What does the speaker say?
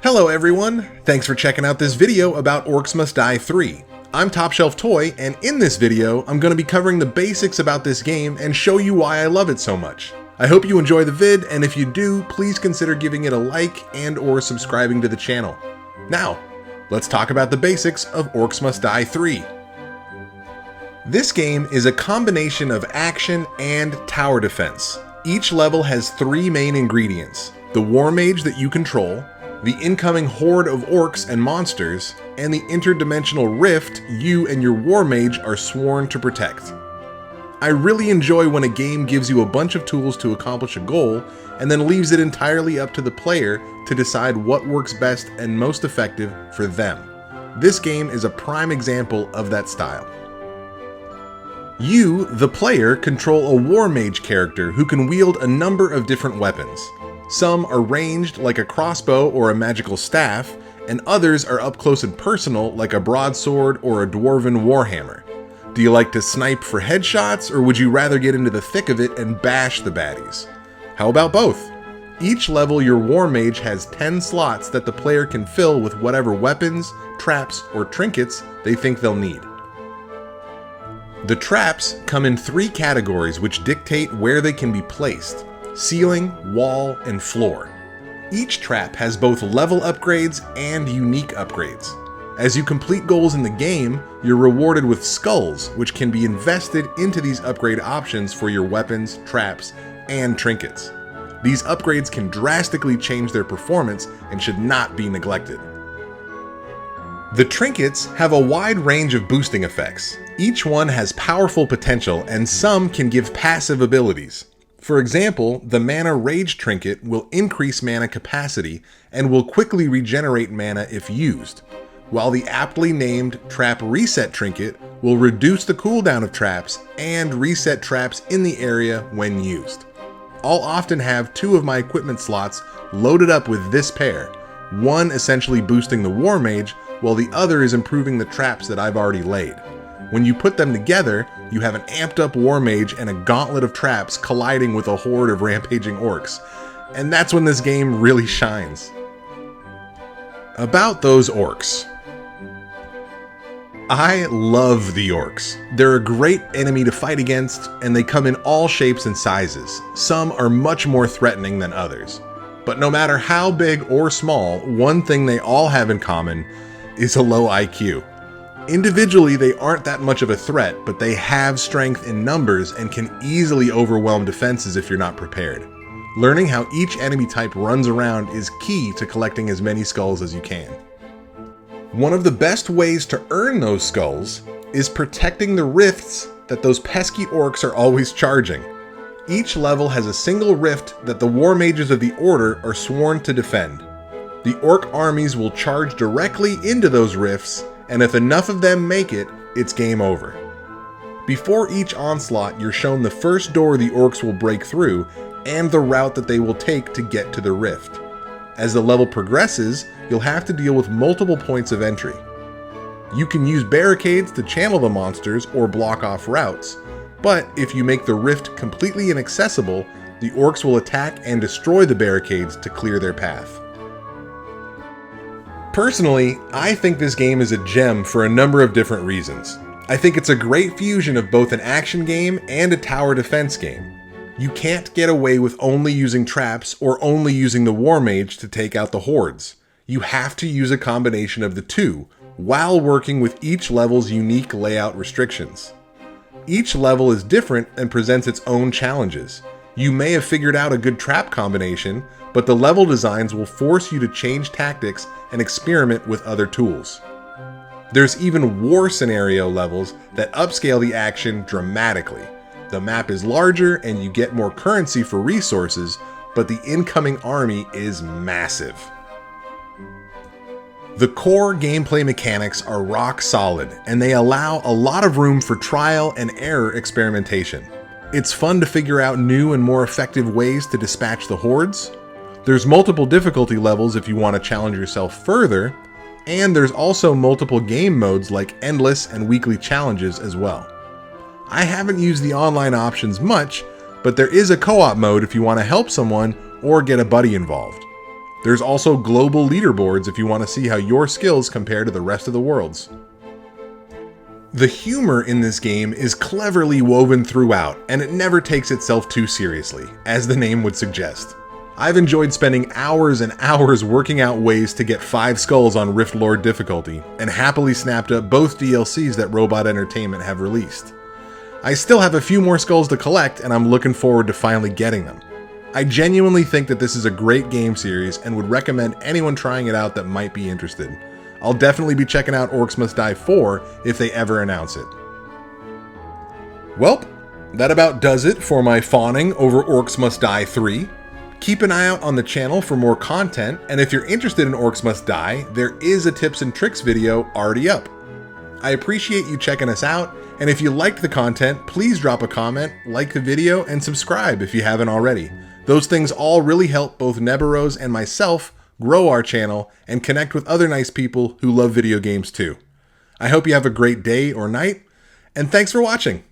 Hello everyone! Thanks for checking out this video about Orcs Must Die 3. I'm TopShelfToy, and in this video, I'm going to be covering the basics about this game and show you why I love it so much. I hope you enjoy the vid, and if you do, please consider giving it a like and or subscribing to the channel. Now, let's talk about the basics of Orcs Must Die 3. This game is a combination of action and tower defense. Each level has three main ingredients: the war mage that you control, the incoming horde of orcs and monsters, and the interdimensional rift you and your war mage are sworn to protect. I really enjoy when a game gives you a bunch of tools to accomplish a goal and then leaves it entirely up to the player to decide what works best and most effective for them. This game is a prime example of that style. You, the player, control a war mage character who can wield a number of different weapons. Some are ranged like a crossbow or a magical staff, and others are up close and personal like a broadsword or a dwarven warhammer. Do you like to snipe for headshots, or would you rather get into the thick of it and bash the baddies? How about both? Each level your war mage has 10 slots that the player can fill with whatever weapons, traps, or trinkets they think they'll need. The traps come in three categories which dictate where they can be placed: ceiling, wall, and floor. Each trap has both level upgrades and unique upgrades. As you complete goals in the game, you're rewarded with skulls, which can be invested into these upgrade options for your weapons, traps, and trinkets. These upgrades can drastically change their performance and should not be neglected. The trinkets have a wide range of boosting effects. Each one has powerful potential, and some can give passive abilities. For example, the Mana Rage trinket will increase mana capacity and will quickly regenerate mana if used, while the aptly named Trap Reset trinket will reduce the cooldown of traps and reset traps in the area when used. I'll often have two of my equipment slots loaded up with this pair, one essentially boosting the War Mage, while the other is improving the traps that I've already laid. When you put them together, you have an amped up war mage and a gauntlet of traps colliding with a horde of rampaging orcs. And that's when this game really shines. About those orcs. I love the orcs. They're a great enemy to fight against, and they come in all shapes and sizes. Some are much more threatening than others. But no matter how big or small, one thing they all have in common is a low IQ. Individually, they aren't that much of a threat, but they have strength in numbers and can easily overwhelm defenses if you're not prepared. Learning how each enemy type runs around is key to collecting as many skulls as you can. One of the best ways to earn those skulls is protecting the rifts that those pesky orcs are always charging. Each level has a single rift that the war mages of the Order are sworn to defend. The orc armies will charge directly into those rifts, and if enough of them make it, it's game over. Before each onslaught, you're shown the first door the orcs will break through, and the route that they will take to get to the rift. As the level progresses, you'll have to deal with multiple points of entry. You can use barricades to channel the monsters or block off routes, but if you make the rift completely inaccessible, the orcs will attack and destroy the barricades to clear their path. Personally, I think this game is a gem for a number of different reasons. I think it's a great fusion of both an action game and a tower defense game. You can't get away with only using traps or only using the war mage to take out the hordes. You have to use a combination of the two, while working with each level's unique layout restrictions. Each level is different and presents its own challenges. You may have figured out a good trap combination, but the level designs will force you to change tactics and experiment with other tools. There's even war scenario levels that upscale the action dramatically. The map is larger and you get more currency for resources, but the incoming army is massive. The core gameplay mechanics are rock solid, and they allow a lot of room for trial and error experimentation. It's fun to figure out new and more effective ways to dispatch the hordes. There's multiple difficulty levels if you want to challenge yourself further, and there's also multiple game modes like endless and weekly challenges as well. I haven't used the online options much, but there is a co-op mode if you want to help someone or get a buddy involved. There's also global leaderboards if you want to see how your skills compare to the rest of the world's. The humor in this game is cleverly woven throughout, and it never takes itself too seriously, as the name would suggest. I've enjoyed spending hours and hours working out ways to get 5 skulls on Rift Lord difficulty, and happily snapped up both DLCs that Robot Entertainment have released. I still have a few more skulls to collect, and I'm looking forward to finally getting them. I genuinely think that this is a great game series and would recommend anyone trying it out that might be interested. I'll definitely be checking out Orcs Must Die 4 if they ever announce it. Welp, that about does it for my fawning over Orcs Must Die 3. Keep an eye out on the channel for more content, and if you're interested in Orcs Must Die, there is a tips and tricks video already up. I appreciate you checking us out, and if you liked the content, please drop a comment, like the video, and subscribe if you haven't already. Those things all really help both Nebiroze and myself grow our channel and connect with other nice people who love video games too. I hope you have a great day or night, and thanks for watching.